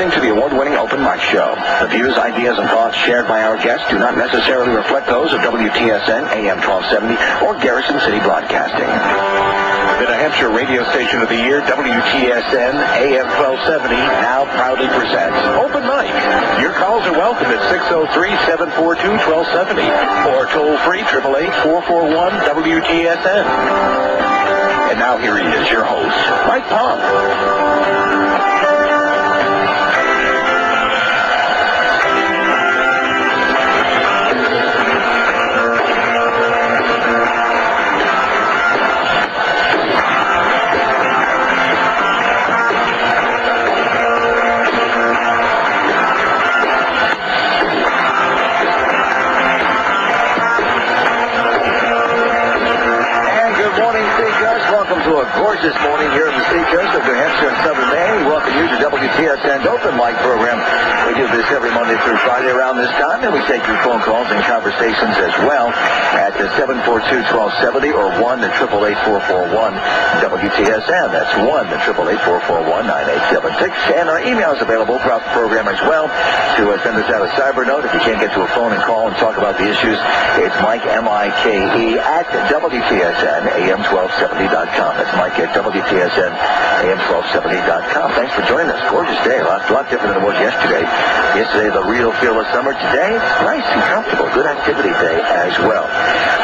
listening to the award-winning Open Mic Show. The views, ideas, and thoughts shared by our guests do not necessarily reflect those of WTSN, AM 1270, or Garrison City Broadcasting. The New Hampshire radio station of the year, WTSN, AM 1270, now proudly presents Open Mic. Your calls are welcome at 603-742-1270 or toll-free 888-441-WTSN. And now here he is, your host, Mike Pomp. Gorgeous morning here in the seacoast of New Hampshire and Southern Maine. We welcome you to WTSN's Open Mic program. We do this every Monday through Friday around this time, and we take your phone calls and conversations as well at 742-1270 or 1-888-441-WTSN. That's 1-888-441-9876. And our email is available throughout the program as well to send us out a cyber note. If you can't get to a phone and call and talk about the issues, it's Mike, M-I-K-E, at WTSN, AM1270.com. That's Mike at WTSN, AM1270.com. Thanks for joining us. Gorgeous day. A lot different than it was yesterday. Yesterday, the real feel of summer. Today, it's nice and comfortable. Good activity day as well.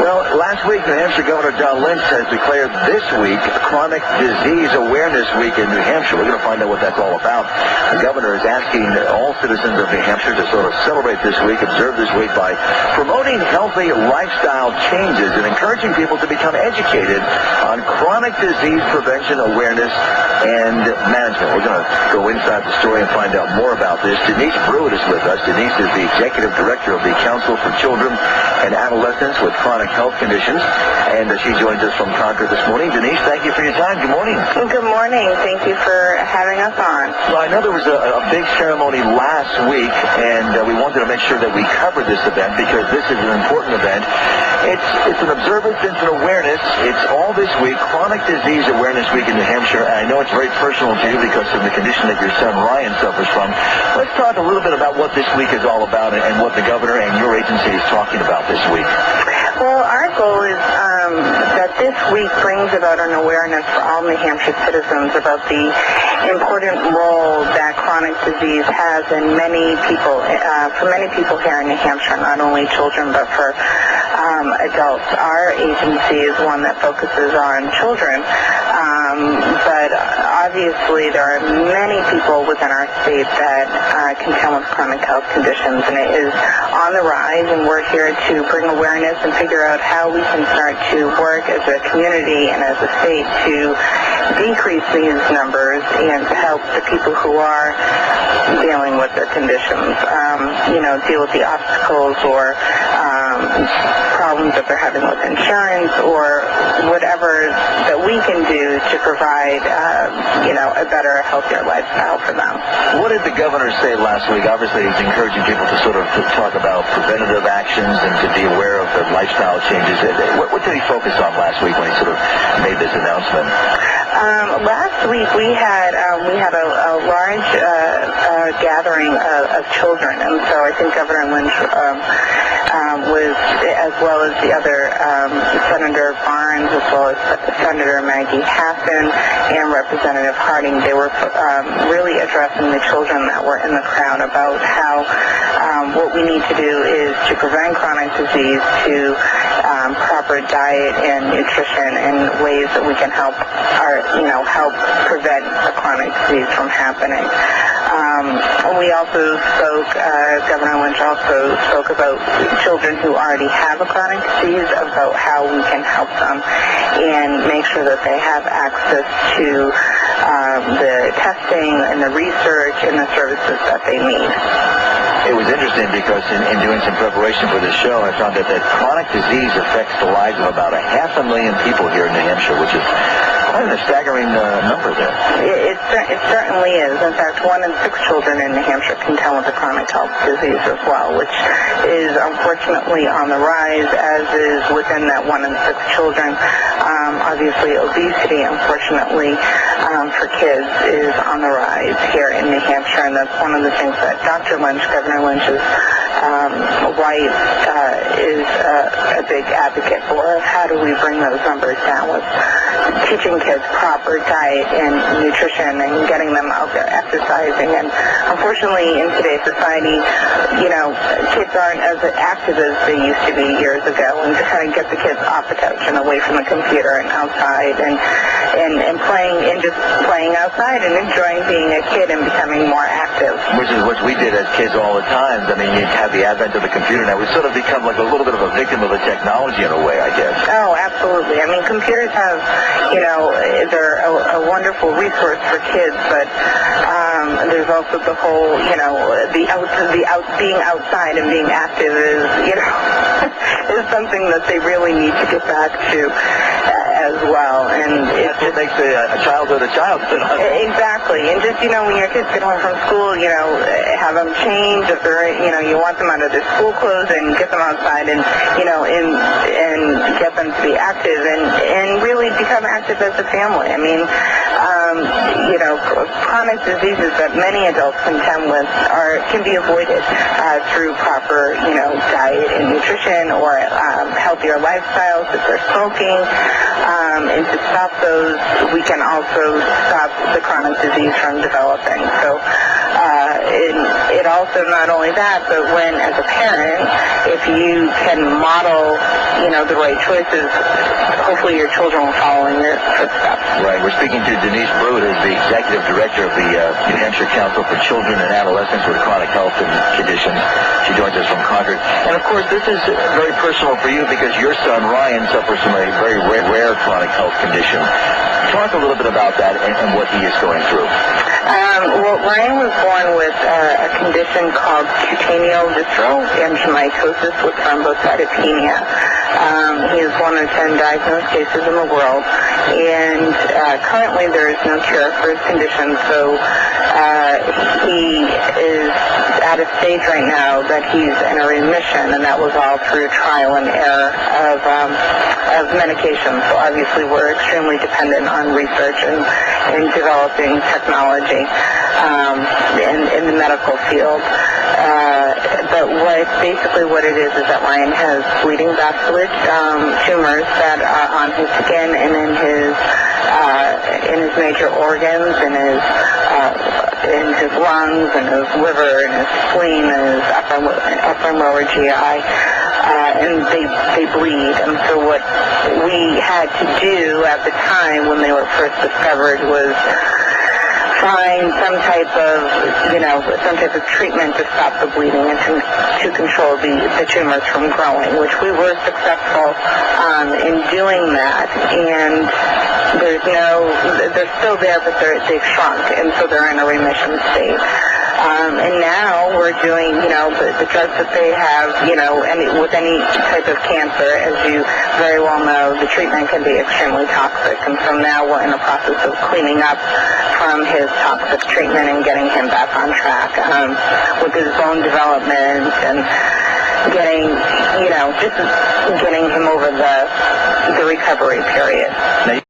Well, last week, New Hampshire Governor John Lynch has declared this week Chronic Disease Awareness Week in New Hampshire. We're going to find out what that's all about. The governor is asking all citizens of New Hampshire to sort of celebrate this week, observe this week by promoting healthy lifestyle changes and encouraging people to become educated on chronic disease prevention, awareness, and management. We're going to go inside the story and find out more about this. Denise Brewitt is with us. Denise is the Executive Director of the Council for Children and Adolescents with Chronic Health Conditions, and she joins us from Concord this morning. Denise, thank you for your time. Good morning. Good morning. Thank you for having us on. Well, I know there was a big ceremony last week, and we wanted to make sure that we covered this event because this is an important event. It's an observance, it's an awareness. It's all this week, Chronic Disease Awareness Week in New Hampshire, and I know it's very personal to you because of the condition that your son Ryan suffers from. Let's talk a little bit about what this week is all about and what the governor and your agency is talking about this week. Well, our goal is that this week brings about an awareness for all New Hampshire citizens about the important role that chronic disease has in many people, for many people here in New Hampshire, not only children but for adults. Our agency is one that focuses on children, but obviously there are many people within our state that contend with chronic health conditions, and it is on the rise, and we're here to bring awareness and figure out how we can start to work as a community and as a state to decrease these numbers and to help the people who are dealing with their conditions, deal with the obstacles or problems that they're having with insurance or whatever that we can do to provide, a better, healthier lifestyle for them. What did the governor say last week? Obviously, he's encouraging people to sort of talk about preventative actions and to be aware of the lifestyle changes. What did he focus on last week when he sort of made this announcement? Last week we had a large gathering of children, and so I think Governor Lynch was, as well as the other Senator Barnes, as well as Senator Maggie Hassan and Representative Harding. They were really addressing the children that were in the crowd about how what we need to do is to prevent chronic disease, to proper diet and nutrition and ways that we can help prevent a chronic disease from happening. We also spoke, Governor Lynch also spoke about children who already have a chronic disease, about how we can help them and make sure that they have access to the testing and the research and the services that they need. It was interesting because in doing some preparation for this show, I found that chronic disease affects the lives of about 500,000 people here in New Hampshire, which is Quite a staggering number there. It certainly is. In fact, 1 in 6 children in New Hampshire contend with a chronic health disease as well, which is unfortunately on the rise, as is within that 1 in 6 children. Obviously, obesity, unfortunately, for kids is on the rise here in New Hampshire, and that's one of the things that Dr. Lynch, Governor Lynch's wife, is a big advocate for. How do we bring those numbers down with teaching kids proper diet and nutrition and getting them out there exercising? And unfortunately, in today's society, kids aren't as active as they used to be years ago, and to kind of get the kids off the couch and away from the computer and outside and playing outside and enjoying being a kid and becoming more active. Which is what we did as kids all the time. I mean, you have the advent of the computer now. We've sort of become like a little bit of a victim of the technology in a way, I guess. Oh, absolutely. I mean, computers have, they're a wonderful resource for kids, but there's also the whole, being outside and being active is, is something that they really need to get back to as well. And that's what makes a childhood a childhood. Exactly. And just, when your kids get home from school, have them change if they're, you want them out of their school clothes and get them outside and, and get them to be active and really become active as a family. I mean, chronic diseases that many adults contend with can be avoided through proper, diet and nutrition or healthier lifestyles if they're smoking. And to stop those, we can also stop the chronic disease from developing. So it also, not only that, but when, as a parent, if you can model, the right choices, hopefully your children will follow in your footsteps. Right. We're speaking to Denise Brewitt, who's the Executive Director of the New Hampshire Council for Children and Adolescents with Chronic Health and Conditions. She joins us from Concord. And, of course, this is very personal for you because your son, Ryan, suffers from a very rare chronic health condition. Talk a little bit about that and what he is going through. Well, Ryan was born with a condition called cutaneous visceral angioimatosis with thrombocytopenia. He is 1 of 10 diagnosed cases in the world, and currently there is no cure for his condition, so he is at a stage right now that he's in a remission, and that was all through trial and error of medication. So obviously we're extremely dependent on research and developing technology in the medical field. But what it is that Ryan has bleeding vascular tumors that are on his skin and in his major organs, in his lungs, and his liver, and his spleen, and his upper and lower GI. And they bleed. And so what we had to do at the time when they were first discovered was find some type of treatment to stop the bleeding and to control the tumors from growing, which we were successful in doing that. And they're still there, but they've shrunk, and so they're in a remission state. And now we're doing, the drugs that they have, with any type of cancer, as you very well know, the treatment can be extremely toxic. And so now we're in the process of cleaning up from his toxic treatment and getting him back on track with his bone development and getting him over the recovery period.